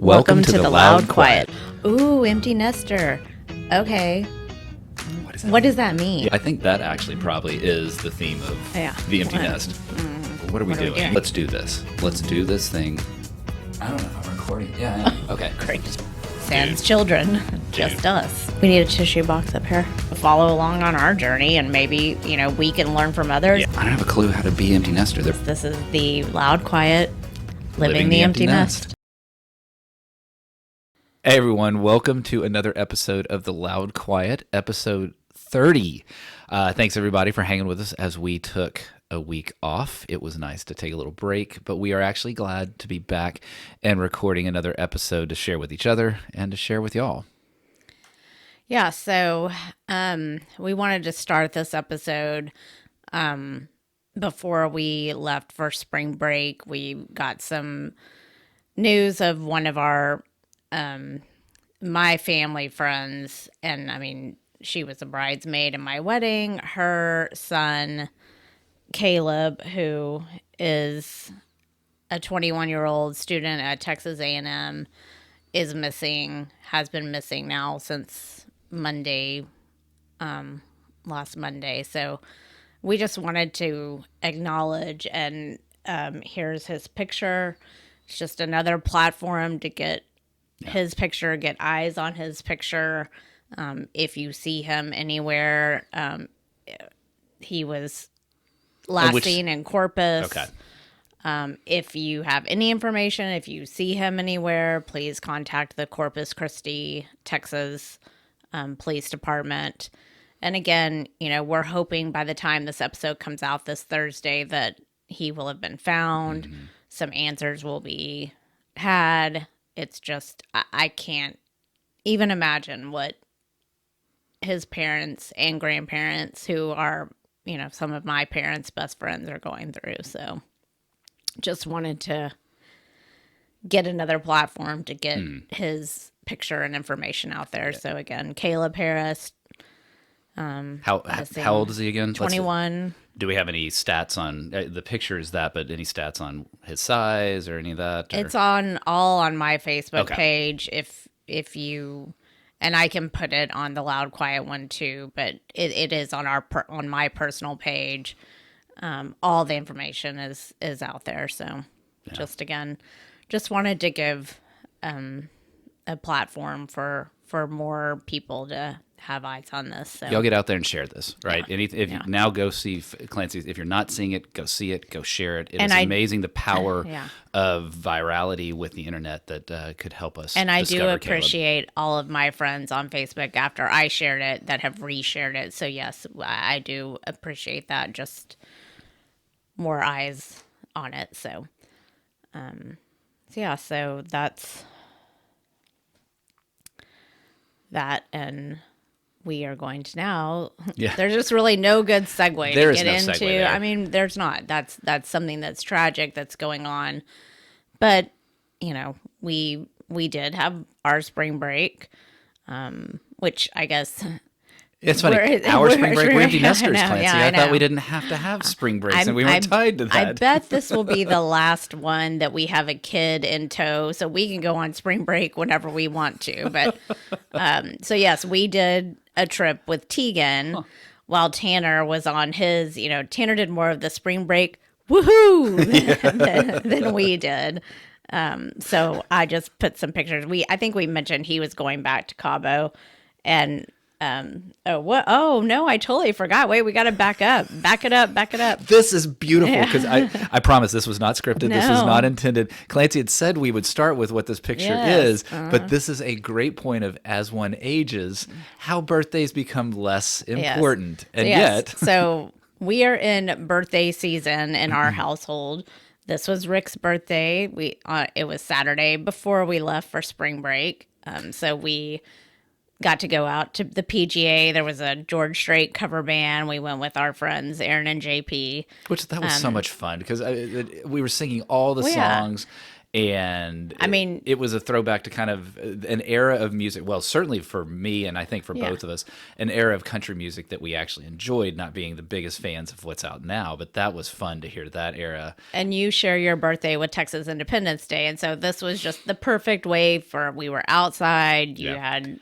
Welcome to the Loud Quiet. Ooh, empty nester. Okay. What does that mean? Yeah, I think that actually probably is the theme of the empty nest. What are we doing? Let's do this. Let's do this thing. I don't know if I'm recording. Yeah. Okay. Great. Sans children. Just us. We need a tissue box up here. Follow along on our journey and maybe, we can learn from others. Yeah. I don't have a clue how to be empty nester. This is the Loud Quiet Living the Empty Nest. Hey everyone, welcome to another episode of The Loud Quiet, episode 30. Thanks everybody for hanging with us as we took a week off. It was nice to take a little break, but we are actually glad to be back and recording another episode to share with each other and to share with y'all. Yeah, so we wanted to start this episode before we left for spring break. We got some news of one of our my family friends, and I mean, she was a bridesmaid in my wedding. Her son, Caleb, who is a 21-year-old student at Texas A&M, is missing, has been missing now since Monday, last Monday. So we just wanted to acknowledge, and here's his picture. It's just another platform to get his picture, get eyes on his picture. If you see him anywhere, he was last seen in Corpus. Okay. If you have any information, if you see him anywhere, please contact the Corpus Christi, Texas Police Department. And again, we're hoping by the time this episode comes out this Thursday that he will have been found. Mm-hmm. Some answers will be had. It's just, I can't even imagine what his parents and grandparents, who are, some of my parents' best friends, are going through. So just wanted to get another platform to get his picture and information out there. Yeah. So again, Caleb Harris. How old is he again? 21. Do we have any stats on the picture? Is that, but any stats on his size or any of that? Or? It's all on my Facebook page. If you, and I can put it on the Loud Quiet one too, but it is on on my personal page. All the information is out there. So just wanted to give a platform for more people to have eyes on this. So y'all get out there and share this, right? Yeah. Now go see Clancy. If you're not seeing it, go see it, go share it. It is amazing the power of virality with the internet that could help us. And I do appreciate all of my friends on Facebook after I shared it that have reshared it. So yes, I do appreciate that. Just more eyes on it. So so that's that. And we are going to now. Yeah. There's just really no good segue to get into. Segue there. I mean, there's not. That's something that's tragic that's going on. But we did have our spring break, which I guess. It's funny. Our spring break, we're empty nesters, Clancy. I thought we didn't have to have spring breaks, and we weren't tied to that. I bet this will be the last one that we have a kid in tow, so we can go on spring break whenever we want to. But so yes, we did a trip with Teagan while Tanner was on his. Tanner did more of the spring break woohoo than we did. So I just put some pictures. I think we mentioned he was going back to Cabo, and. Oh no, I totally forgot. Wait, we got to back it up. This is beautiful because I promise this was not scripted. No. This was not intended. Clancy had said we would start with what this picture is, but this is a great point of, as one ages, how birthdays become less important. And yet. So we are in birthday season in our household. This was Rick's birthday. It was Saturday before we left for spring break. So we got to go out to the PGA. There was a George Strait cover band. We went with our friends, Aaron and JP. That was so much fun because we were singing all the songs. And I mean, it was a throwback to kind of an era of music. Well, certainly for me, and I think for yeah. both of us, an era of country music that we actually enjoyed, not being the biggest fans of what's out now. But that was fun to hear that era. And you share your birthday with Texas Independence Day. And so this was just the perfect way for, we were outside. You Yeah. had,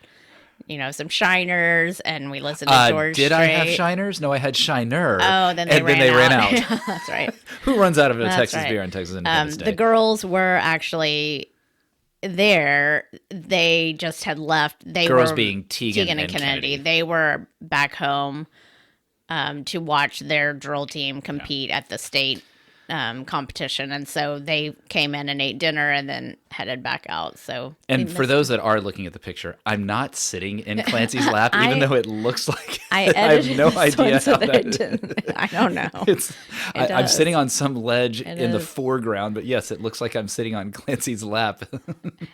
some shiners, and we listened to George Did Strait. I have shiners? No, I had Shiner. Oh, then they and ran then they ran out. out. That's right. Who runs out of a That's Texas right. beer on Texas Independence Day? The girls were actually there. They just had left. They Girls were being Teagan and Kennedy. They were back home to watch their drill team compete at the state competition, and so they came in and ate dinner and then headed back out. So, and for those that are looking at the picture, I'm not sitting in Clancy's lap, even though it looks like I have no idea so how that that I don't know. I'm sitting on some ledge in the is. foreground, but yes, it looks like I'm sitting on Clancy's lap.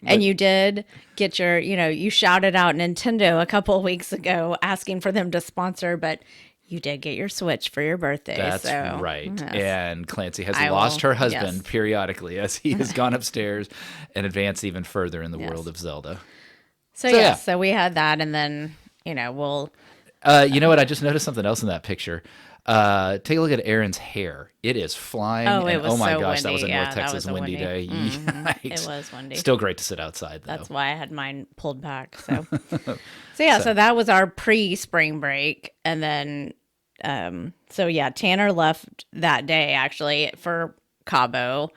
And you did get your, you shouted out Nintendo a couple of weeks ago asking for them to sponsor, but you did get your Switch for your birthday. That's so, right. yes. And Clancy has I lost will- her husband yes. periodically as he has gone upstairs and advanced even further in the Yes. world of Zelda. So yeah. so we had that, and then, we'll, You know what? I just noticed something else in that picture. Take a look at Aaron's hair. It is flying. Oh, it and, was oh my so gosh, that windy. was a Yeah, North that Texas was a windy day. windy. Yikes. It was windy. Still great to sit outside, though. That's why I had mine pulled back. So, so that was our pre-spring break, and then, Tanner left that day actually for Cabo.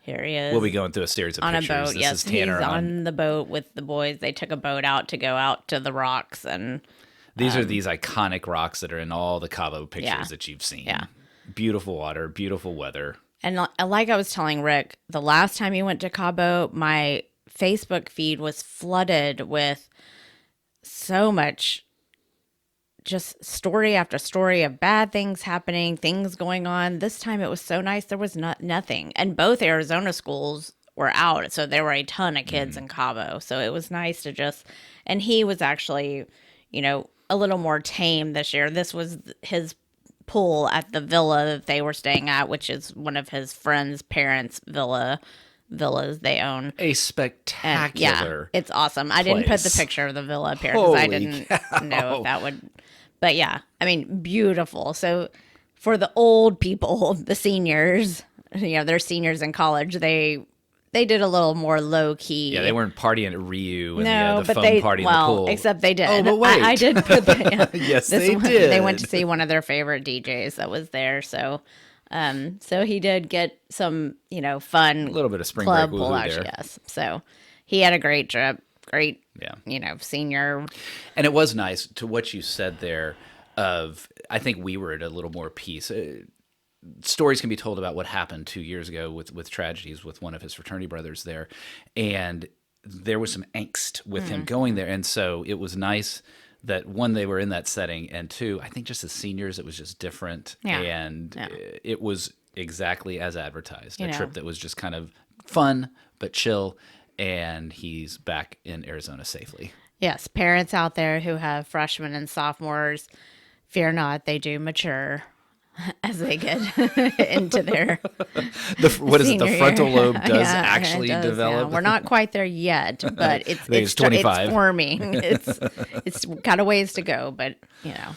Here he is. We'll be going through a series of on a pictures. boat. This Yes, is Tanner he's on the boat with the boys. They took a boat out to go out to the rocks, and These are these iconic rocks that are in all the Cabo pictures Yeah. that you've seen. Yeah. Beautiful water, beautiful weather. And like I was telling Rick, the last time you went to Cabo, my Facebook feed was flooded with so much just story after story of bad things happening, things going on. This time it was so nice. There was nothing. And both Arizona schools were out. So there were a ton of kids in Cabo. So it was nice to and he was actually, a little more tame this year. This was his pool at the villa that they were staying at, which is one of his friends' parents' villas they own. A And spectacular. it's awesome. I didn't put the place. picture of the villa up here because I Holy didn't cow. know if that would. But yeah, I mean, beautiful. So for the old people, the seniors, they're seniors in college. They did a little more low key. Yeah, they weren't partying at Ryu and No, the but foam party in the pool. except they did. Oh, but wait. I did put the, Yes, they one, did. They went to see one of their favorite DJs that was there. So, so he did get some, fun A little bit of spring club break pool woohoo action. there. Yes. So he had a great trip. Great, Yeah. Senior. And it was nice to what you said there I think we were at a little more peace. Stories can be told about what happened 2 years ago with tragedies with one of his fraternity brothers there. And there was some angst with him going there. And so it was nice that one, they were in that setting, and two, I think just as seniors, it was just different. Yeah. And it was exactly as advertised. You A know. trip that was just kind of fun, but chill. And he's back in Arizona safely. Yes, parents out there who have freshmen and sophomores, fear not, they do mature as they get into their What is it? The senior frontal year. lobe does Yeah, actually it does, develop. yeah. We're not quite there yet, but it's think it's 25. It's forming. It's got a ways to go, but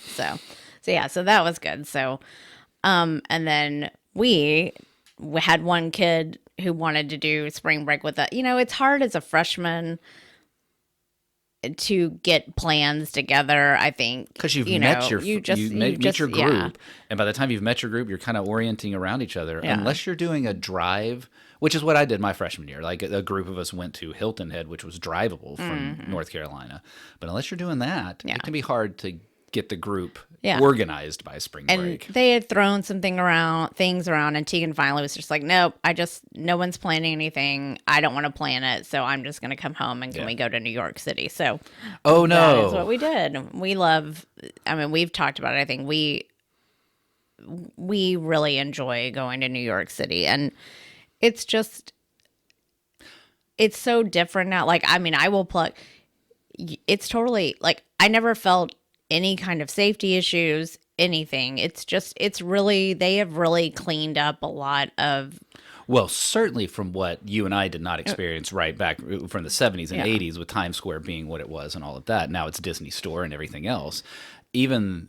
so that was good. So, and then we had one kid who wanted to do spring break with us. It's hard as a freshman to get plans together, I think, Because you've met your you just meet your group, yeah. and by the time you've met your group, you're kind of orienting around each other. Yeah. Unless you're doing a drive, which is what I did my freshman year. Like a group of us went to Hilton Head, which was drivable from North Carolina. But unless you're doing that, Yeah. it can be hard to get the group Yeah. organized by spring And break. they had thrown things around, and Teagan finally was just like, nope, no one's planning anything. I don't want to plan it, so I'm just going to come home, and can we go to New York City? So Oh no, that is what we did. We've talked about it. I think we really enjoy going to New York City, and it's so different now. Like, I will plug, it's totally like, I never felt any kind of safety issues, anything. It's really, they have really cleaned up a lot of Well, certainly from what you and I did not experience right back from the 70s and Yeah. 80s with Times Square being what it was and all of that. Now it's Disney Store and everything else. Even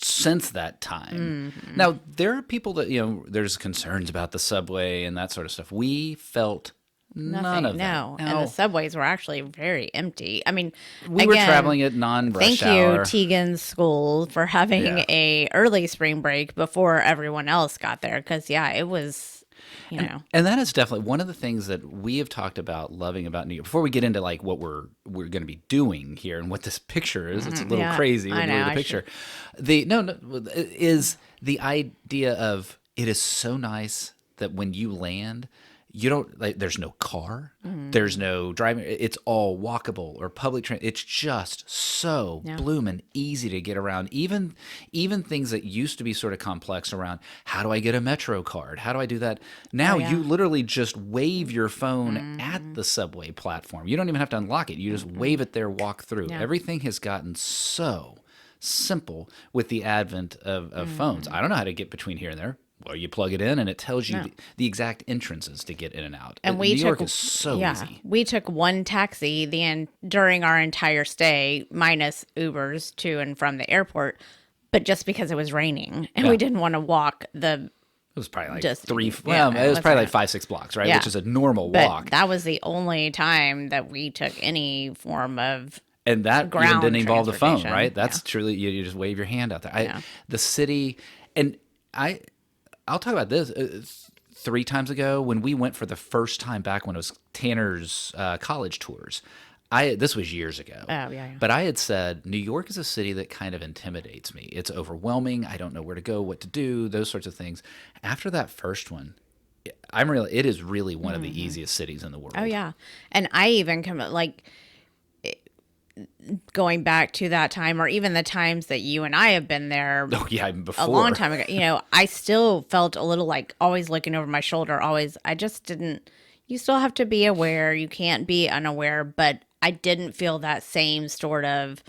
since that time. Now, there are people that, there's concerns about the subway and that sort of stuff. We felt none of that. No. And the subways were actually very empty. I mean, We were again, traveling at non-rush thank you, hour. Teagan School, for having Yeah. a early spring break before everyone else got there. Because it was, And that is definitely one of the things that we have talked about loving about New York. Before we get into like what we're going to be doing here and what this picture is, it's a little Yeah, crazy I when you look know, at the picture. Is the idea of it is so nice that when you land, you don't like. There's no car. There's no driving. It's all walkable or public transit. It's just so bloomin' easy to get around. Even things that used to be sort of complex around how do I get a Metro card? How do I do that? Now you literally just wave your phone at the subway platform. You don't even have to unlock it. You just wave it there, walk through. Everything has gotten so simple with the advent of phones. I don't know how to get between here and there. Well, you plug it in and it tells you the exact entrances to get in and out. And New York is so easy. We took one taxi during our entire stay, minus Ubers to and from the airport, but just because it was raining and we didn't want to walk the. It was probably like Just- three. yeah, Well, it was probably right. like 5-6 blocks, right? Yeah. Which is a normal But walk. that was the only time that we took any form of. And that even ground didn't involve the phone, transportation. right? That's truly you just wave your hand out there. The city, and I'll talk about this. 3 times ago, when we went for the first time back when it was Tanner's college tours, this was years ago. Oh, yeah. But I had said New York is a city that kind of intimidates me. It's overwhelming. I don't know where to go, what to do, those sorts of things. After that first one, it is really one of the easiest cities in the world. Oh, yeah. And I even going back to that time, or even the times that you and I have been there Oh yeah, even before. a long time ago, I still felt a little like always looking over my shoulder. I just didn't. You still have to be aware. You can't be unaware. But I didn't feel that same sort of,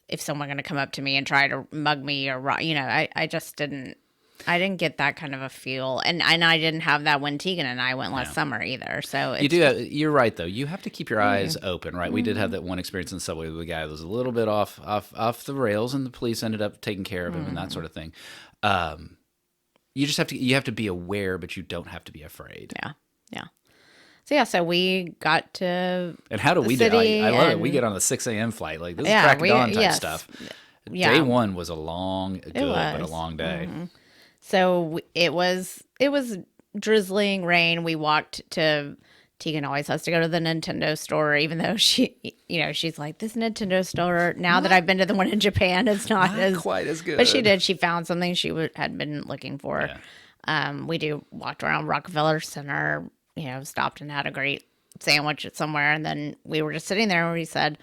if someone going to come up to me and try to mug me or, I just didn't. I didn't get that kind of a feel, and I didn't have that when Teagan and I went last summer either. So You're right though. You have to keep your eyes open, right? We did have that one experience in the subway with a guy that was a little bit off the rails, and the police ended up taking care of him and that sort of thing. You just have to be aware, but you don't have to be afraid. Yeah. So we got to. And how do we do? I love it. We get on a 6 a.m. flight. Like this is crack of dawn type stuff. Yeah. Day one was a long day. So it was drizzling rain. We walked to. Teagan always has to go to the Nintendo store, even though she's like, this Nintendo store. Now that I've been to the one in Japan, it's not as quite as good. But she found something she had been looking for. Yeah. We walked around Rockefeller Center. Stopped and had a great sandwich at somewhere, and then we were just sitting there and we said,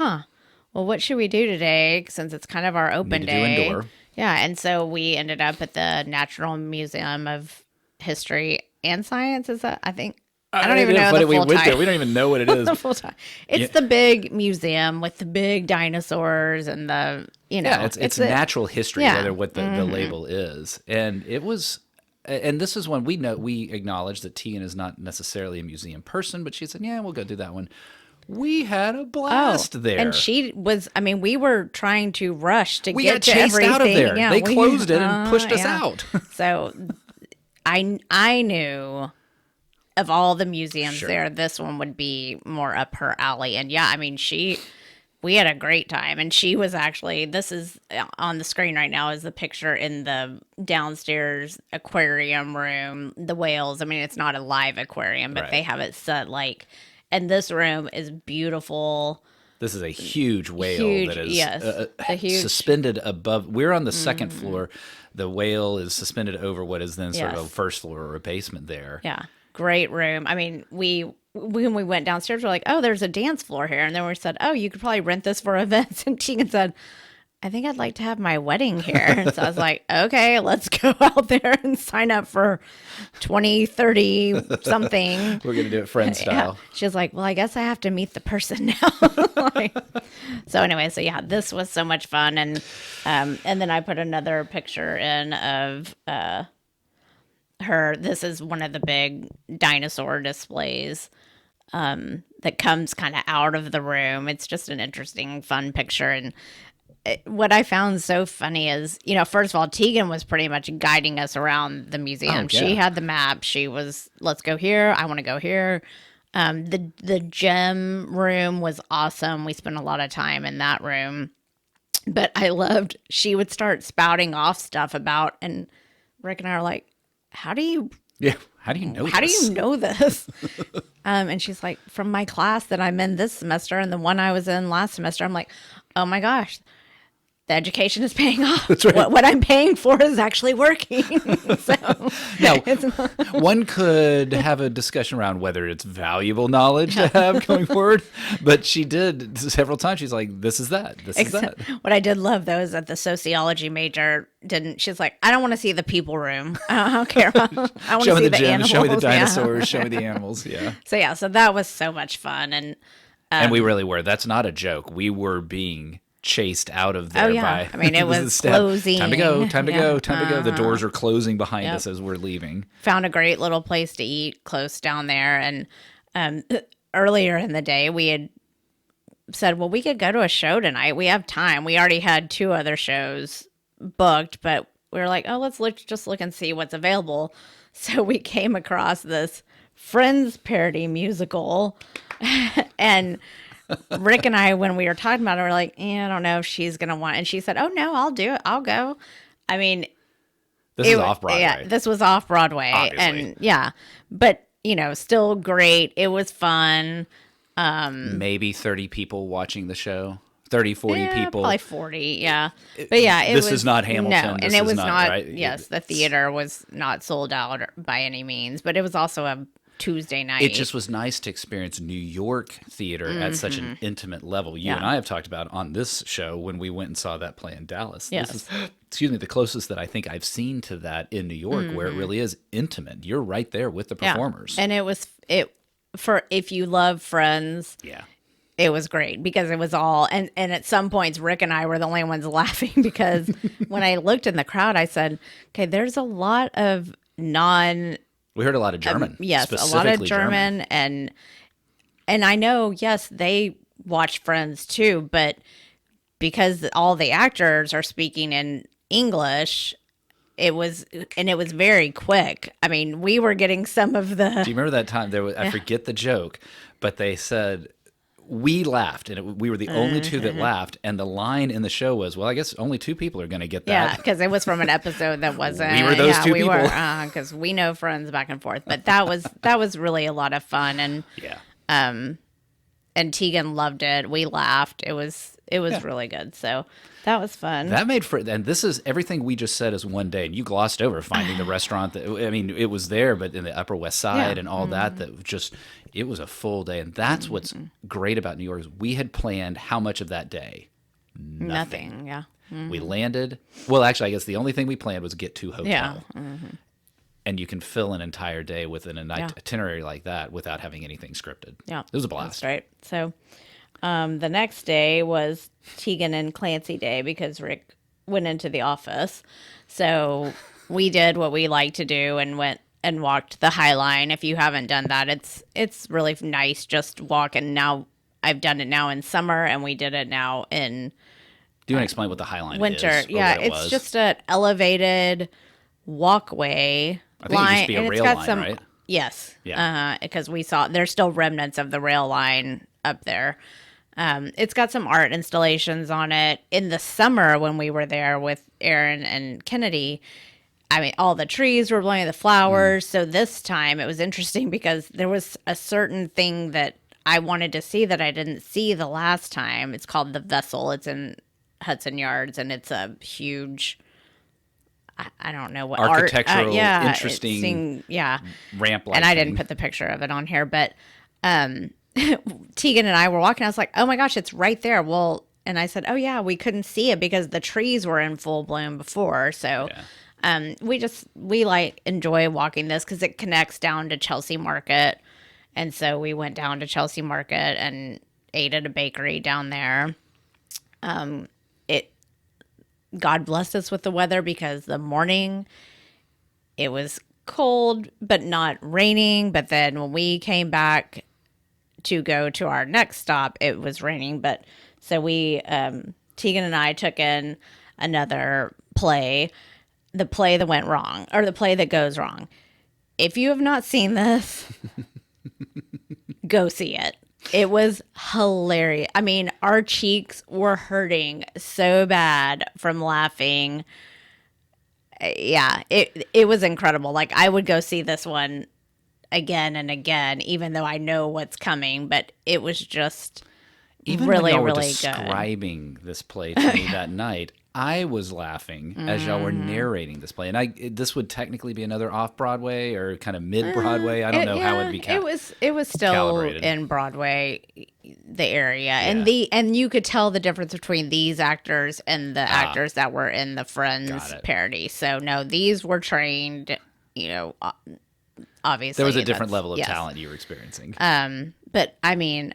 well, what should we do today, since it's kind of our open Need to day? do indoor. Yeah, and so we ended up at the Natural Museum of History and Science. Is that, I think, I don't even know the full title. We don't even know what it is. The full time. It's the big museum with the big dinosaurs and the, it's natural history, whether what the label is. And it was, and this is when we acknowledge that Teagan is not necessarily a museum person, but she said, yeah, we'll go do that one. We had a blast there. And she was, we were trying to rush to we get got to chased everything. out of there. Yeah, they closed it and pushed us yeah. out. So I knew of all the museums there, this one would be more up her alley. And we had a great time. And she was actually, this is on the screen right now, is the picture in the downstairs aquarium room, the whales. It's not a live aquarium, but they have it set and this room is beautiful. This is a huge whale that is suspended above. We're on the second floor. The whale is suspended over what is then sort of a first floor or a basement there. Yeah. Great room. When we went downstairs, we're like, oh, there's a dance floor here. And then we said, oh, you could probably rent this for events. And Teagan said, I think I'd like to have my wedding here. So I was like, okay, let's go out there and sign up for 20, 30 something. We're going to do it friend style. Yeah. She was like, well, I guess I have to meet the person now. So anyway, this was so much fun. And then I put another picture in of this is one of the big dinosaur displays that comes kind of out of the room. It's just an interesting, fun picture. And what I found so funny is, first of all, Teagan was pretty much guiding us around the museum. Oh, She yeah. had the map. She was, let's go here. I want to go here. The gem room was awesome. We spent a lot of time in that room. But I loved, she would start spouting off stuff about, and Rick and I are like, how do you Yeah. How do you know how this? do you know this? And she's like, from my class that I'm in this semester and the one I was in last semester. I'm like, oh my gosh, the education is paying off. That's right. What I'm paying for is actually working. So Now, one could have a discussion around whether it's valuable knowledge to have going forward, but she did several times. She's like, "This is that. This is that." what I did love though is that the sociology major didn't. She's like, I don't want to see the people room. I don't care. I want to Show me see the the gym. animals. Show me the Yeah. dinosaurs. Show me the animals. Yeah. So that was so much fun. And we really were. That's not a joke. We were being chased out of there Oh, yeah. by. I mean, it was the staff. closing. Time to go. Time to Yeah. go. Time to go. The doors are closing behind Yep. us as we're leaving. Found a great little place to eat close down there. And earlier in the day, we had said, well, we could go to a show tonight. We have time. We already had 2 other shows booked, but we were like, oh, let's just look and see what's available. So we came across this Friends parody musical. And Rick and I, when we were talking about it, were like, I don't know if she's going to want. And she said, oh, no, I'll do it. I'll go. I mean, This is off Broadway. Yeah, this was off Broadway. Obviously. And yeah, but, still great. It was fun. Maybe 30 people watching the show. 30, 40 Yeah, people. probably 40, yeah. But yeah, This is not Hamilton. No, This and it is was not, right? yes, the theater was not sold out by any means, but it was also a Tuesday night. It just was nice to experience New York theater at such an intimate level. You and I have talked about on this show when we went and saw that play in Dallas. Yes. This is, excuse me, the closest that I think I've seen to that in New York, where it really is intimate. You're right there with the performers. And for if you love Friends, Yeah. it was great because it was all and at some points Rick and I were the only ones laughing because when I looked in the crowd, I said, okay, there's a lot of We heard a lot of German. yes, a lot of specifically German and I know, yes, they watch Friends too, but because all the actors are speaking in English, it was very quick. I mean, we were getting some of the Do you remember that time? I forget the joke, but they said we laughed, and we were the only 2 that laughed. And the line in the show was, "Well, I guess only 2 people are going to get that." yeah, because it was from an episode that wasn't. We were those 2 people. Because we know Friends back and forth. But that was really a lot of fun, and Yeah. and Teagan loved it. We laughed. It was really good. So that was fun. That made for, and this is everything we just said is one day, and you glossed over finding the restaurant that, I mean, it was there, but in the Upper West Side Yeah. and all that just, it was a full day. And that's what's great about New York is we had planned how much of that day? Nothing. Yeah. We landed, well, actually, I guess the only thing we planned was get to hotel. Yeah. And you can fill an entire day within an itinerary like that without having anything scripted. Yeah. It was a blast. That's right. So the next day was Teagan and Clancy Day because Rick went into the office. So we did what we like to do and went and walked the High Line. If you haven't done that, it's really nice just walking. Now I've done it now in summer and we did it now in Do you want to explain what the High Line winter. is? Or Yeah, what it it's was? just an elevated walkway. I think it used to be a rail line, right? Yes. Yeah. Because we saw there's still remnants of the rail line up there. It's got some art installations on it. In the summer when we were there with Aaron and Kennedy, I mean, all the trees were blowing, the flowers. So this time it was interesting because there was a certain thing that I wanted to see that I didn't see the last time. It's called the Vessel. It's in Hudson Yards, and it's a huge, I don't know what Architectural, art. interesting ramp. And I didn't put the picture of it on here, but Teagan and I were walking. I was like, "Oh my gosh, it's right there!" Well, and I said, "Oh yeah, we couldn't see it because the trees were in full bloom before." So, we like enjoy walking this because it connects down to Chelsea Market, and so we went down to Chelsea Market and ate at a bakery down there. God blessed us with the weather because the morning it was cold, but not raining. But then when we came back to go to our next stop, it was raining. But so Teagan and I took in another play, the play that went wrong, or the play that goes wrong. If you have not seen this, go see it. It was hilarious. I mean, our cheeks were hurting so bad from laughing. Yeah, it was incredible. Like, I would go see this one again and again, even though I know what's coming. But it was just Even really, when y'all were really good. describing this play to me that night, I was laughing as y'all were narrating this play. And this would technically be another off-Broadway or kind of mid-Broadway. I don't know how it'd be It was still calibrated. in Broadway, the area, and you could tell the difference between these actors and the actors that were in the Friends parody. So no, these were trained. Obviously There was a different level of talent you were experiencing. But I mean,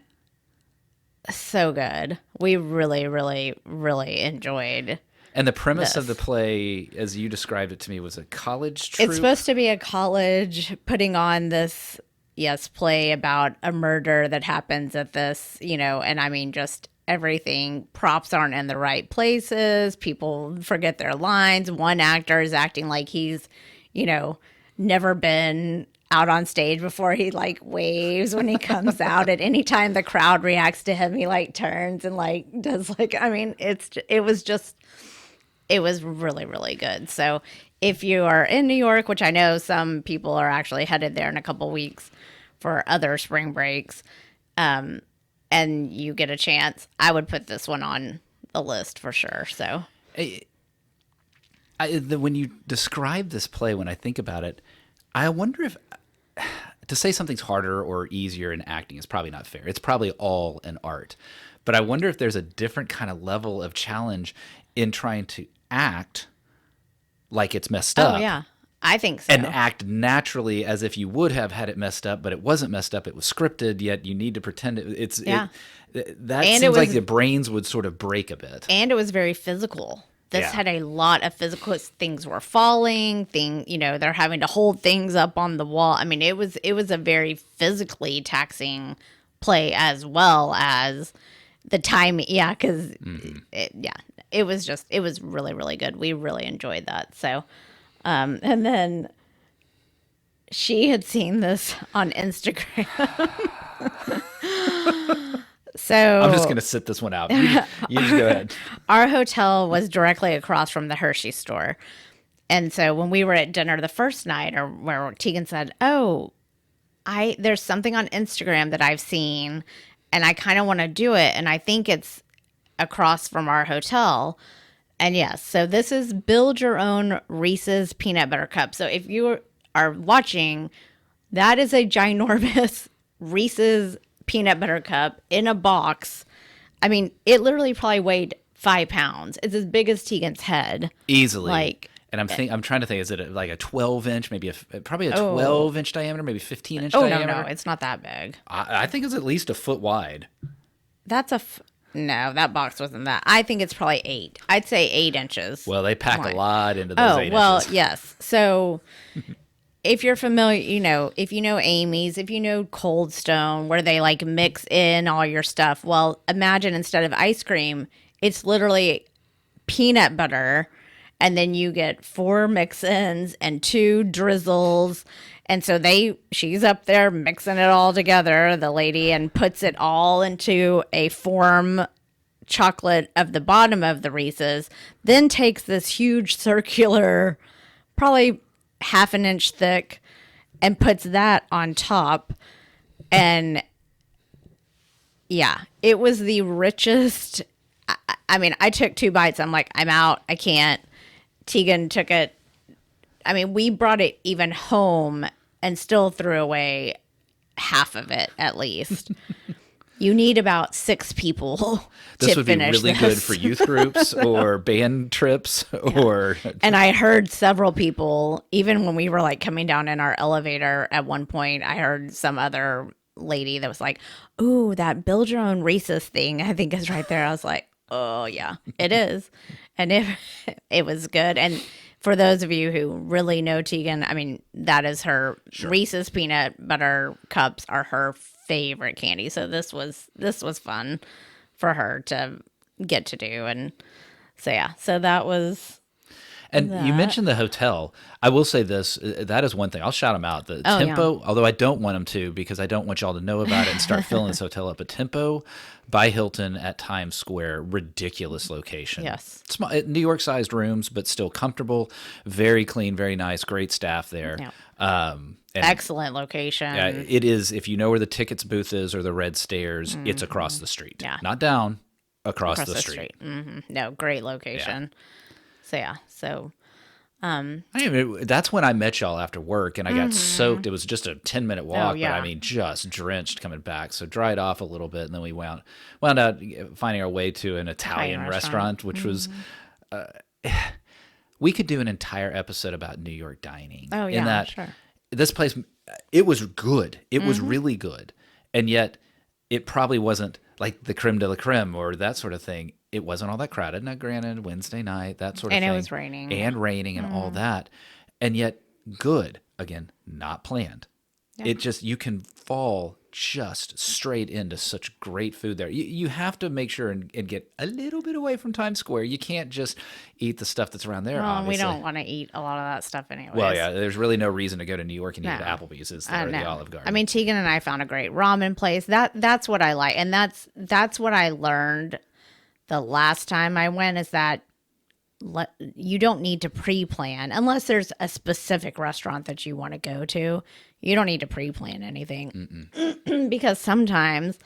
so good. We really, really, really enjoyed. And the premise of the play, as you described it to me, was a college troupe? It's supposed to be a college putting on this, play about a murder that happens at this, and I mean, just everything. Props aren't in the right places. People forget their lines. One actor is acting like he's, never been out on stage before. He like waves when he comes out. At any time the crowd reacts to him, he like turns and like does like, I mean, it was really, really good. So if you are in New York, which I know some people are actually headed there in a couple weeks for other spring breaks, and you get a chance, I would put this one on the list for sure. So when you describe this play, when I think about it, I wonder if to say something's harder or easier in acting is probably not fair. It's probably all an art. But I wonder if there's a different kind of level of challenge in trying to act like it's messed up. Oh, yeah. I think so. And act naturally as if you would have had it messed up, but it wasn't messed up. It was scripted, yet you need to pretend it. That seems like the brains would sort of break a bit. And it was very physical. This had a lot of physical things were falling, they're having to hold things up on the wall. I mean, it was a very physically taxing play as well as the time. Yeah. Cause it was really, really good. We really enjoyed that. So, and then she had seen this on Instagram. So I'm just going to sit this one out. You just go ahead. Our hotel was directly across from the Hershey store. And so when we were at dinner the first night, or where Teagan said, "Oh, there's something on Instagram that I've seen and I kind of want to do it. And I think it's across from our hotel." And yes, so this is Build Your Own Reese's Peanut Butter Cup. So if you are watching, that is a ginormous Reese's peanut butter cup in a box. I mean, it literally probably weighed 5 pounds. It's as big as Teagan's head. Easily. And I'm trying to think, is it like a 12-inch, maybe probably a 12-inch diameter, maybe 15-inch diameter? No, it's not that big. I think it's at least a foot wide. No, that box wasn't that. I think it's probably 8. I'd say 8 inches. Well, they pack a lot into those 8 inches. Yes. So if you're familiar, if you know Amy's, if you know Cold Stone, where they like mix in all your stuff, well, imagine instead of ice cream, it's literally peanut butter, and then you get 4 mix-ins and 2 drizzles. And so she's up there mixing it all together, the lady, and puts it all into a form chocolate of the bottom of the Reese's, then takes this huge circular, probably half an inch thick, and puts that on top. And yeah, it was the richest. I mean, I took 2 bites. I'm like, I'm out. I can't. Teagan took it. I mean, we brought it even home and still threw away half of it at least. You need about 6 people to finish this. This would be really good for youth groups or band trips or... And I heard several people, even when we were like coming down in our elevator at one point, I heard some other lady that was like, "Ooh, that Build Your Own Reese's thing, I think is right there." I was like, "Oh yeah, it is." And it was good. And for those of you who really know Teagan, I mean, that is her Reese's peanut butter cups are her favorite candy. So this was fun for her to get to do. And so yeah, so that was And you that. mentioned the hotel. I will say this: that is one thing. I'll shout them out. The Oh Tempo, although I don't want them to because I don't want y'all to know about it and start filling this hotel up. But Tempo by Hilton at Times Square, ridiculous location. Yes. Small, New York-sized rooms, but still comfortable. Very clean, very nice. Great staff there. Yeah. And Excellent location. yeah, it is. If you know where the tickets booth is or the red stairs, it's across the street. Yeah. Not down, across the street. No, great location. So yeah, so I mean, that's when I met y'all after work, and I got soaked. It was just a 10-minute walk, yeah. but I mean, just drenched coming back. So dried off a little bit, and then we wound out finding our way to an Italian restaurant, which was. We could do an entire episode about New York dining. Oh yeah, in that sure. this place, it was good. It was really good, and yet it probably wasn't like the creme de la creme or that sort of thing. It wasn't all that crowded. Now, granted, Wednesday night, that sort of thing. And it was raining. And all that. And yet, good. Again, not planned. Yeah. It just, you can fall just straight into such great food there. You have to make sure and get a little bit away from Times Square. You can't just eat the stuff that's around there, Well, we obviously. don't want to eat a lot of that stuff anyways. Well, yeah, there's really no reason to go to New York and eat No. at Applebee's or I the know. Olive Garden. I mean, Teagan and I found a great ramen place. That's what I like, and that's what I learned the last time I went is that you don't need to pre-plan unless there's a specific restaurant that you want to go to. You don't need to pre-plan anything because sometimes,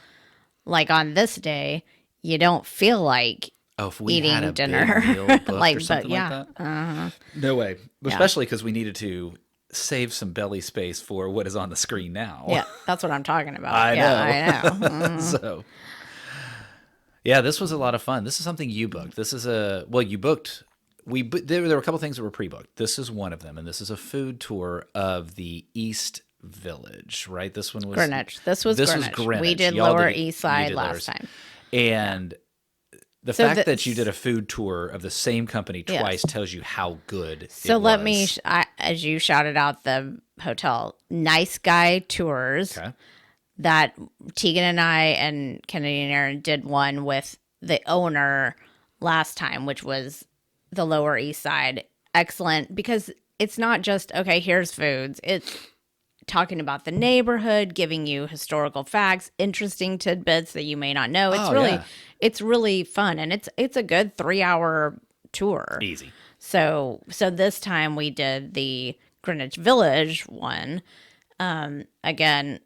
like on this day, you don't feel like if we eating had a dinner. big meal booked Like, or but something yeah. like that. No way. Especially because we needed to save some belly space for what is on the screen now. Yeah, that's what I'm talking about. I Yeah, know. I know. So, yeah, this was a lot of fun. This is something you booked. This is you booked. There were a couple things that were pre-booked. This is one of them, and this is a food tour of the East Village, right? This one was Greenwich. This was Greenwich. We did Y'all Lower did- East you Side did last theirs. time. And the So fact that you did a food tour of the same company Yes. twice tells you how good So it let was. me, as you shouted out the hotel, Nice Guy Tours Okay. that Teagan and I and Kennedy and Aaron did one with the owner last time, which was the Lower East Side. Excellent because it's not just, okay, here's foods. It's talking about the neighborhood, giving you historical facts, interesting tidbits that you may not know. It's really fun, and it's a good 3-hour tour. Easy. So this time we did the Greenwich Village one. Again,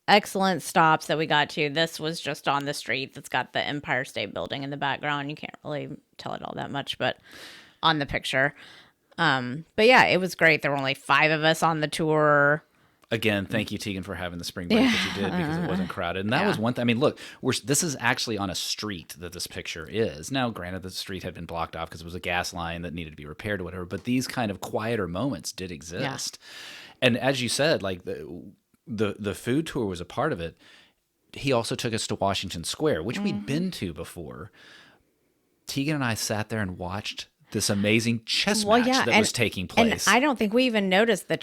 excellent stops that we got to. This was just on the street that's got the Empire State Building in the background. You can't really tell it all that much, but on the picture. But yeah, it was great. There were only 5 of us on the tour. Again, thank you, Teagan, for having the spring break that you did because it wasn't crowded. And that was one thing. I mean, look, this is actually on a street that this picture is. Now, granted, the street had been blocked off because it was a gas line that needed to be repaired or whatever, but these kind of quieter moments did exist. And as you said, like the food tour was a part of it. He also took us to Washington Square, which we'd been to before. Teagan and I sat there and watched this amazing chess match that was taking place. And I don't think we even noticed the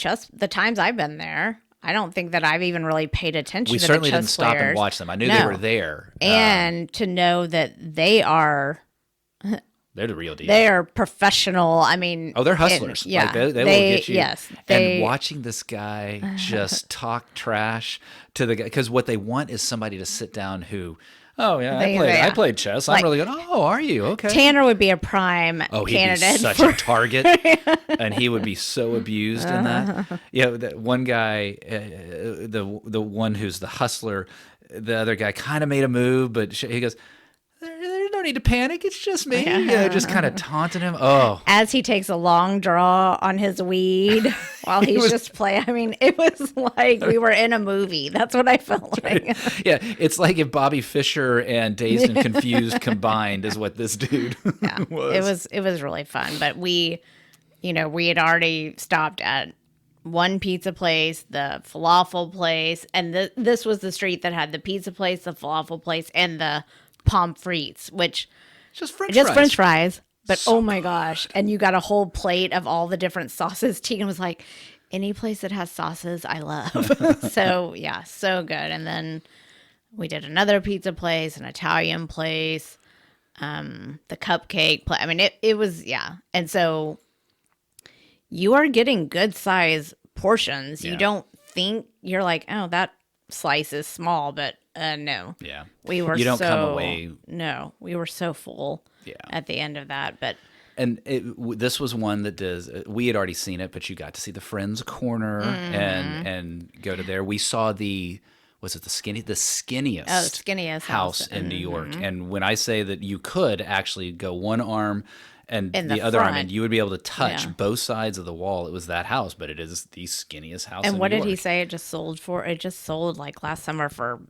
times I've been there. I don't think that I've even really paid attention We to the certainly chess didn't stop and players. watch them. I knew they were there. And to know that they are They're the real deal. they are professional. I mean, they're hustlers. Yeah, Like, they will get you. Yes, and watching this guy just talk trash to the guy, because what they want is somebody to sit down who, oh yeah, I played chess. I'm really good. Oh, are you? Okay. Tanner would be a prime He'd candidate. be such a target, and he would be so abused in that. Yeah, that one guy, the one who's the hustler, the other guy kind of made a move, but he goes, "There's no need to panic. It's just me." Just kind of taunting him. Oh, As he takes a long draw on his weed while he's just playing. I mean, it was like we were in a movie. That's what I felt like. yeah, it's like if Bobby Fischer and Dazed and Confused combined is what this dude was. It was really fun. But we had already stopped at one pizza place, the falafel place, and this was the street that had the pizza place, the falafel place, and the pommes frites, which Just French just fries. French fries. But oh my gosh. And you got a whole plate of all the different sauces. Tegan was like, any place that has sauces, I love. So yeah, so good. And then we did another pizza place, an Italian place, the cupcake place. I mean, it was, yeah. And so you are getting good size portions. Yeah. You don't think, you're like, oh, that slice is small, but no. Yeah. We were You don't so, come away. no, we were so full Yeah. at the end of that. But And this was one that does. We had already seen it, but you got to see the Friends Corner and go to there. We saw was it the skinniest skinniest house house. in New York. And when I say that you could actually go one arm and In the the other arm, front. and you would be able to touch Yeah. both sides of the wall. It was that house, but it is the skinniest house. and in what New did he York. say it just sold for? It just sold like last summer for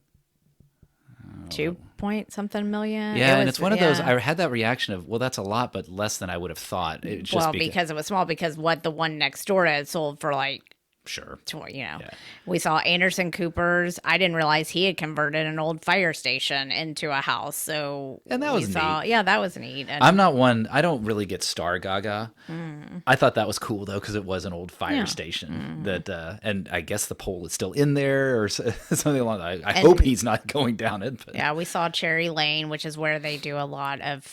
2 point something million. Yeah, and was- it's one of those. yeah. I had that reaction of, well, that's a lot, but less than I would have thought. It just Well, because it was small, because what the one next door had sold for like, sure. Yeah. We saw Anderson Cooper's. I didn't realize he had converted an old fire station into a house. So And that we was saw, neat. yeah, that was neat. And I'm not one. I don't really get star gaga. I thought that was cool though because it was an old fire station that, and I guess the pole is still in there or something along. I hope he's not going down it. But. yeah, we saw Cherry Lane, which is where they do a lot of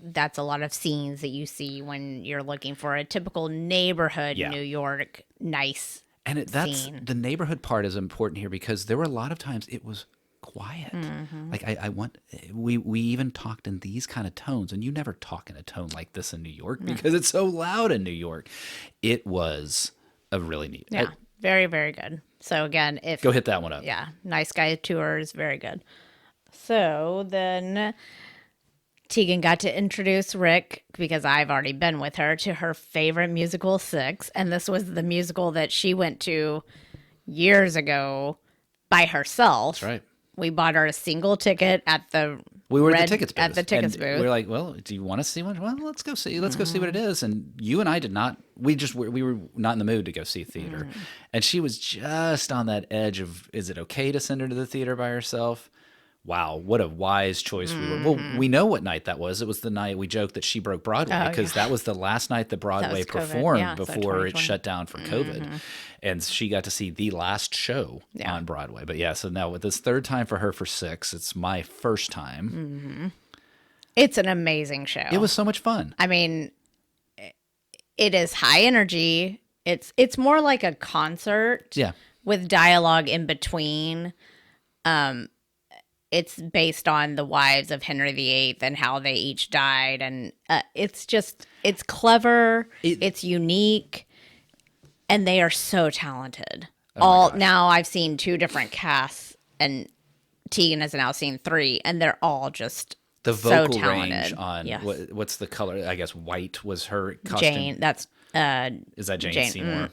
that's a lot of scenes that you see when you're looking for a typical neighborhood Yeah. New York nice. And that's scene. the neighborhood part is important here because there were a lot of times it was quiet. Like we even talked in these kind of tones, and you never talk in a tone like this in New York because it's so loud in New York. It was a really neat. Yeah, very, very good. So again, if Go hit that one up. yeah, Nice Guy Tours, very good. So then Teagan got to introduce Rick, because I've already been with her, to her favorite musical, Six. And this was the musical that she went to years ago by herself. That's right. We bought her a single ticket at the We were at red- the tickets booth. at the tickets and booth. We were like, well, do you want to see one? Well, let's go see. Let's go see what it is. And you and I did not. We were not in the mood to go see theater. And she was just on that edge of, is it okay to send her to the theater by herself? Wow, what a wise choice we were. Well, we know what night that was. It was the night we joked that she broke Broadway because that was the last night that Broadway was COVID. performed Yeah, so before it 2020. shut down for COVID. And she got to see the last show on Broadway. But yeah, so now with this third time for her for Six, it's my first time. It's an amazing show. It was so much fun. I mean, it is high energy. It's more like a concert. Yeah. With dialogue in between. It's based on the wives of Henry VIII and how they each died, and it's clever, it's unique, and they are so talented. Now I've seen 2 different casts, and Teagan has now seen 3, and they're all just The so vocal talented. range on Yes. what's the color? I guess white was her costume. Jane. That's Is that Jane, Jane, Seymour?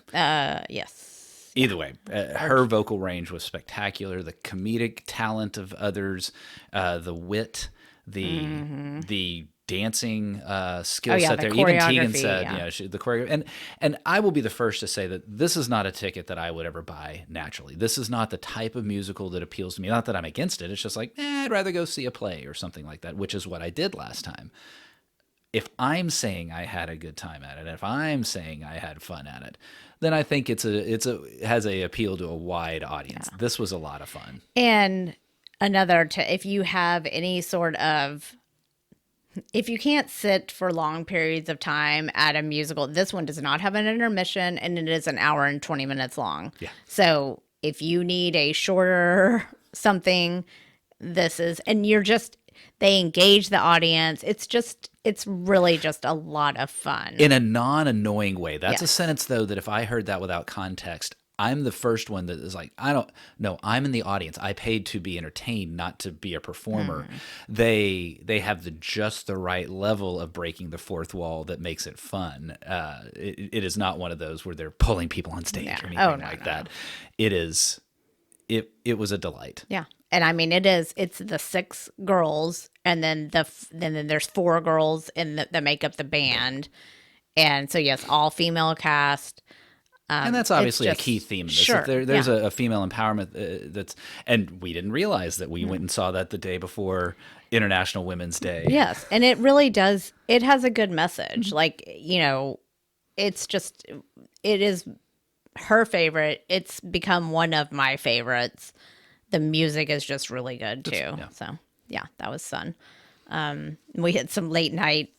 yes. Either way, her vocal range was spectacular. The comedic talent of others, the wit, the dancing skill set the there. Even Teagan choreography, said, yeah. the choreography. And I will be the first to say that this is not a ticket that I would ever buy naturally. This is not the type of musical that appeals to me. Not that I'm against it. It's just like, I'd rather go see a play or something like that, which is what I did last time. If I'm saying I had a good time at it, if I'm saying I had fun at it, then I think it has a appeal to a wide audience. Yeah. This was a lot of fun. And if you have any sort of, if you can't sit for long periods of time at a musical, this one does not have an intermission, and it is an hour and 20 minutes long. Yeah. So if you need a shorter something, they engage the audience. It's really just a lot of fun. In a non-annoying way. That's a Yes. sentence, though, that if I heard that without context, I'm the first one that is like, I'm in the audience. I paid to be entertained, not to be a performer. They have just the right level of breaking the fourth wall that makes it fun. It is not one of those where they're pulling people on stage or anything that. It was a delight. Yeah. And I mean, it's the 6 girls, and then then there's 4 girls that make up the band. And so, yes, all female cast. And that's It's obviously a just key theme in this. sure, If there's yeah. a female empowerment that's, and we didn't realize that we went and saw that the day before International Women's Day. Yes, and it really does. It has a good message. Like, it's just, it is her favorite. It's become one of my favorites. The music is just really good too. Yeah. So, yeah, that was fun. We had some late night.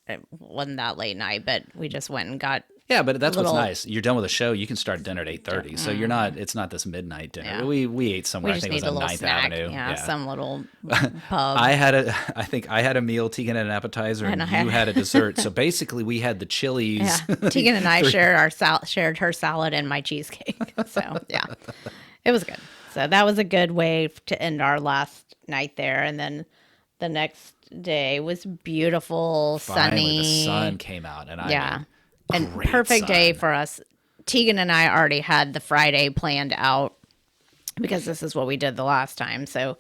It wasn't that late night, but we just went and got Yeah, but that's little. what's nice. You're done with the show. You can start dinner at 8:30, so you're not. It's not this midnight dinner. Yeah. We ate somewhere. We I just think it need was a on little Ninth snack. Avenue. Yeah, Yeah. some little pub. I think I had a meal. Teagan had an appetizer, and you had a dessert. So basically, we had the Chili's. Yeah, Teagan and I shared her salad and my cheesecake. So yeah, it was good. So that was a good way to end our last night there, and then the next day was beautiful, Finally, the sunny. sun came out, and Yeah, and great perfect day sun. for us. Teagan and I already had the Friday planned out because this is what we did the last time. So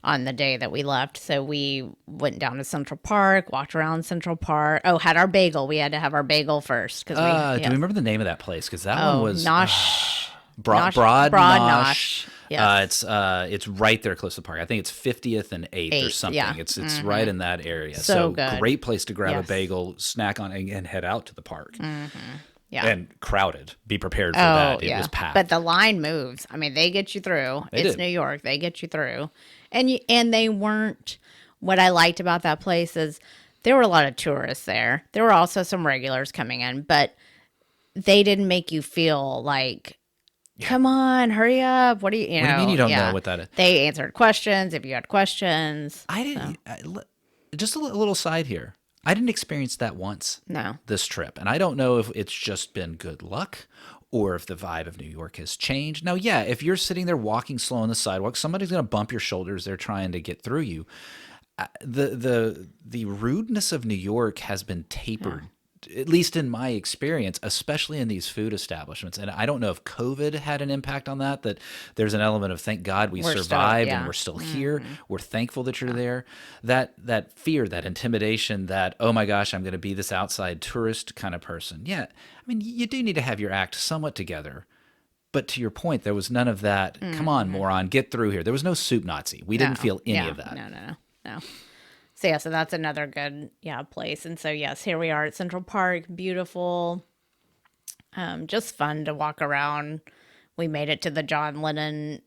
on the day that we left, so we went down to Central Park, walked around Central Park. Oh, had our bagel. We had to have our bagel first because Do we remember the name of that place? Because that one was Nosh. Broad Broad Nosh. Nosh. Yes. It's right there close to the park. I think it's 50th and 8th or 8th, something. yeah. It's right in that area. So good. Great place to grab a Yes. bagel, snack on, and head out to the park. Yeah. And crowded. Be prepared for that. It was packed. But the line moves. I mean, they get you through. It's did. New York. They get you through. And they weren't. What I liked about that place is there were a lot of tourists there. There were also some regulars coming in, but they didn't make you feel like, come on, hurry up. What do you What do you mean you don't know what that is? They answered questions if you had questions. I didn't. Just a little side here. I didn't experience that once. No. This trip, and I don't know if it's just been good luck or if the vibe of New York has changed. Now, yeah, if you're sitting there walking slow on the sidewalk, somebody's going to bump your shoulders. They're trying to get through you. The rudeness of New York has been tapered. At least in my experience, especially in these food establishments. And I don't know if COVID had an impact on that, that there's an element of thank God we We're still- survived and yeah. we're still here. We're thankful that you're there. That fear, that intimidation, that, oh my gosh, I'm going to be this outside tourist kind of person. Yeah, I mean, you do need to have your act somewhat together. But to your point, there was none of that. Come on, moron, get through here. There was no soup Nazi. We didn't feel any of that. No. So yeah, so that's another good place. And so yes, here we are at Central Park, beautiful. Just fun to walk around. We made it to the John Lennon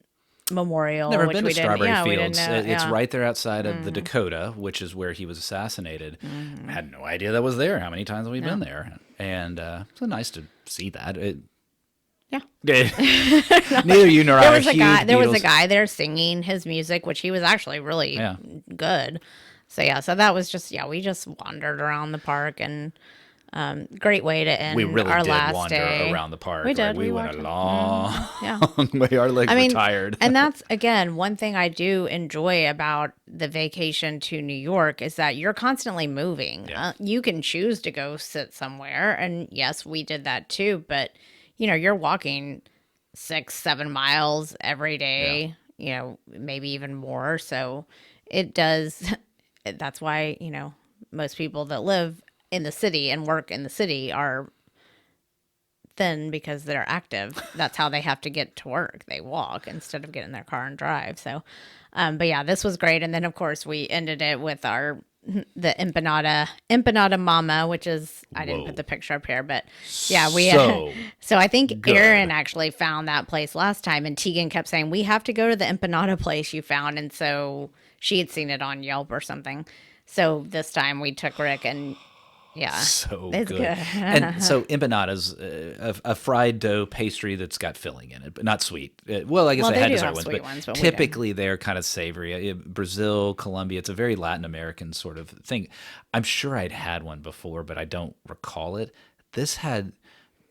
Memorial. Never which been to we didn't- Strawberry yeah, we Fields. didn't know, It's yeah. right there outside of the Dakota, which is where he was assassinated. I had no idea that was there. How many times have we been there? And it's nice to see that. Yeah. Neither you nor I There are was a huge guy. There was a Beatles- guy there singing his music, which he was actually really Yeah. good. So yeah, so that was just we just wandered around the park and great way to end We really our did last wander day. around the park. We right? did. We We went a walked- long, Yeah. long way. Our legs were tired. And that's again one thing I do enjoy about the vacation to New York is that you're constantly moving. Yeah. You can choose to go sit somewhere, and yes, we did that too. But you're walking 6-7 miles every day. Maybe even more. So it does. That's why most people that live in the city and work in the city are thin because they're active. That's how they have to get to work. They walk instead of getting in their car and drive. So, but yeah, this was great. And then of course we ended it with the empanada mama, which is, I didn't Whoa. put the picture up here, but yeah, So so I think good. Erin actually found that place last time, and Teagan kept saying, we have to go to the empanada place you found. And so she had seen it on Yelp or something. So this time we took Rick and so it's good. good. And so empanadas, a fried dough pastry that's got filling in it, but not sweet. Well, I guess Well, they they had do dessert have ones, sweet but ones, but we don't. typically they're kind of savory. Brazil, Colombia, it's a very Latin American sort of thing. I'm sure I'd had one before, but I don't recall it. This had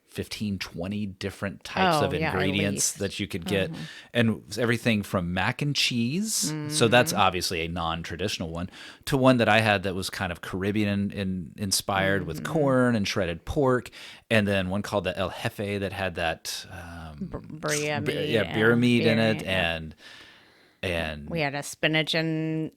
15, 20 different types Oh, of yeah, at ingredients least. that you could get. And everything from mac and cheese, so that's obviously a non-traditional one, to one that I had that was kind of Caribbean inspired with corn and shredded pork. And then one called the El Jefe that had that Bria meat. beer meat in it. yeah. And We had a spinach and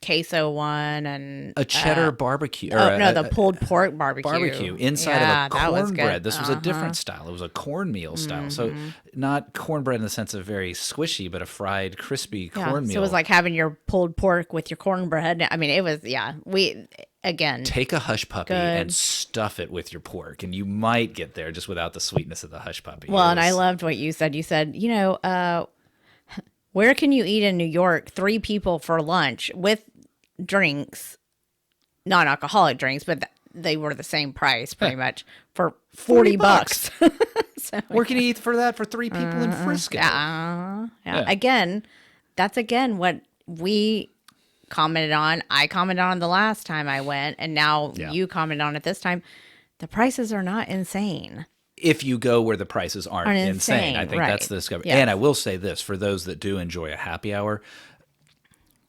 queso one and a cheddar barbecue, or oh no, the pulled pork barbecue inside Yeah, of a that was cornbread. good. This was a different style. It was a cornmeal style. So not cornbread in the sense of very squishy, but a fried, crispy Yeah, cornmeal. so it was like having your pulled pork with your cornbread. I mean, it was we again Take a hush puppy good. and stuff it with your pork, and you might get there just without the sweetness of the hush puppy. Well, and I loved what you said. You said, where can you eat in New York 3 people for lunch with drinks, non-alcoholic drinks, but they were the same price pretty much for 40 bucks. So, where can you eat for that for 3 people in Frisco? yeah. Yeah. Again, that's what we commented on. I commented on the last time I went, and now you commented on it this time. The prices are not insane. If you go where the prices aren't insane. I think right. that's the discovery. Yes. And I will say this, for those that do enjoy a happy hour,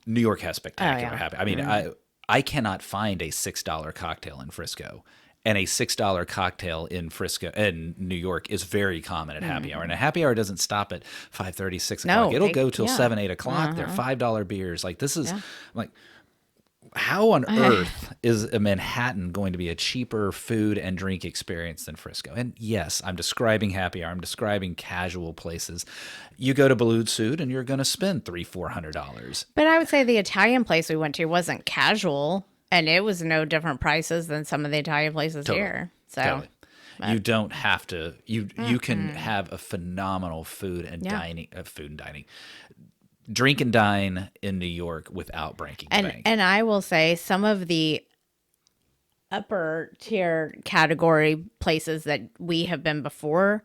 New York has spectacular happy. I mean, I cannot find a $6 cocktail in Frisco. And a $6 cocktail in Frisco and New York is very common at happy hour. And a happy hour doesn't stop at 5:30, 6 o'clock. It'll go till 7, 8 o'clock. They're $5 beers. Like this is like, how on earth is a Manhattan going to be a cheaper food and drink experience than Frisco? And yes, I'm describing happy hour. I'm describing casual places. You go to Balud Sud and you're going to spend $300-$400. But I would say the Italian place we went to wasn't casual, and it was no different prices than some of the Italian places here. So Totally. You don't have to. You can have a phenomenal food and dining, drink and dine in New York without breaking the bank. And I will say some of the upper tier category places that we have been before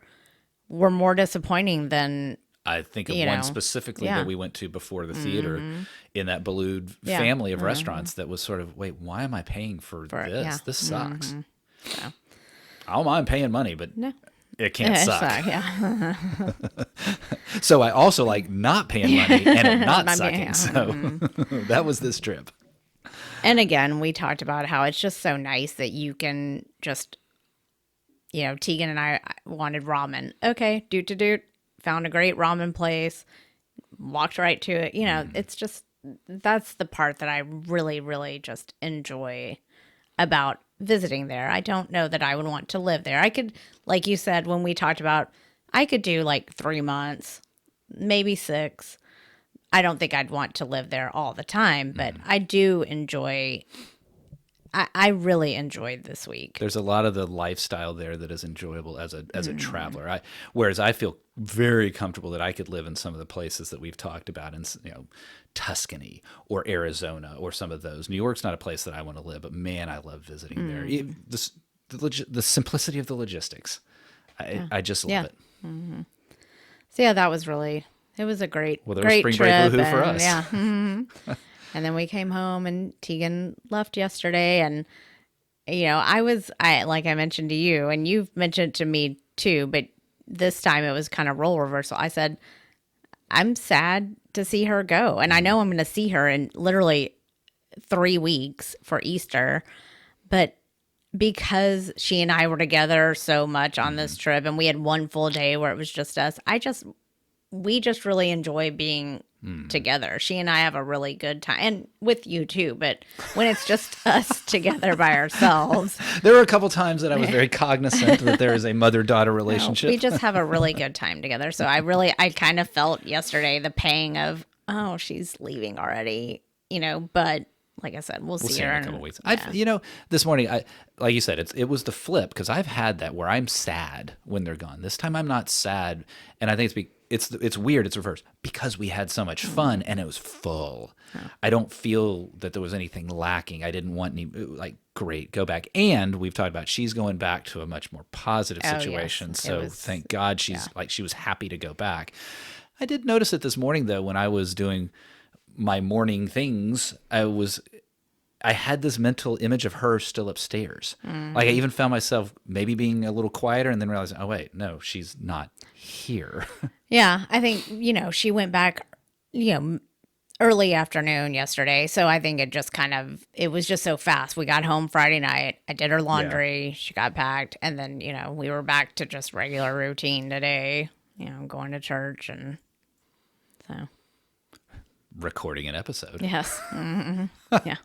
were more disappointing than I think of one specifically that we went to before the theater in that Balud family of restaurants that was sort of, wait, why am I paying for this? Yeah. This sucks. So. I don't mind paying money, but it can't suck. Yeah. So I also like not paying money and it not sucking. So that was this trip. And again, we talked about how it's just so nice that you can just, Teagan and I wanted ramen. Okay, doot. Found a great ramen place, walked right to it. It's just, that's the part that I really, really just enjoy about visiting there. I don't know that I would want to live there. I could, like you said, when we talked about, I could do like 3 months, maybe 6. I don't think I'd want to live there all the time, but I do enjoy, I really enjoyed this week. There's a lot of the lifestyle there that is enjoyable as a traveler. Whereas I feel very comfortable that I could live in some of the places that we've talked about in, Tuscany or Arizona or some of those. New York's not a place that I want to live, but man, I love visiting there. The simplicity of the logistics. I just love it. Mm-hmm. So that was really, it was a great, well, there great was spring trip. break woohoo for us. Yeah. Mm-hmm. And then we came home and Teagan left yesterday. And, I like I mentioned to you, and you've mentioned to me too, but this time it was kind of role reversal. I said, I'm sad to see her go. And I know I'm going to see her in literally 3 weeks for Easter. But because she and I were together so much on this trip and we had one full day where it was just us, we just really enjoy being together. She and I have a really good time, and with you too, but when it's just us together by ourselves. There were a couple times that I was very cognizant that there is a mother-daughter relationship. No, we just have a really good time together. So I kind of felt yesterday the pang of, oh, she's leaving already, but like I said, we'll see her in a couple weeks. This morning, like you said, it was the flip, because I've had that where I'm sad when they're gone. This time I'm not sad, and I think it's weird. It's reversed because we had so much fun and it was full. I don't feel that there was anything lacking. I didn't want any, like, great, go back. And we've talked about she's going back to a much more positive situation. Yes. So thank God she was happy to go back. I did notice it this morning though, when I was doing my morning things, I had this mental image of her still upstairs. Like I even found myself maybe being a little quieter and then realizing, oh wait, no, she's not here. Yeah, I think, she went back, early afternoon yesterday. So I think it was just so fast. We got home Friday night. I did her laundry. She got packed. And then, we were back to just regular routine today, going to church. And so. recording an episode. Yes. Yeah.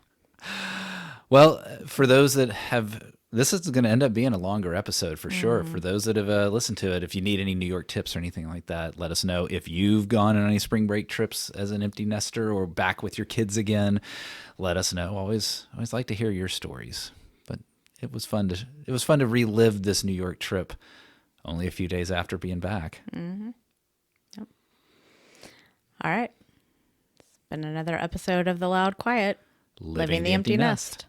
Well, for those that have, this is going to end up being a longer episode for sure. For those that have listened to it, if you need any New York tips or anything like that, let us know. If you've gone on any spring break trips as an empty nester or back with your kids again, let us know. Always like to hear your stories. But it was fun to relive this New York trip only a few days after being back. Yep. All right. It's been another episode of The Loud Quiet. Living the Empty Nest.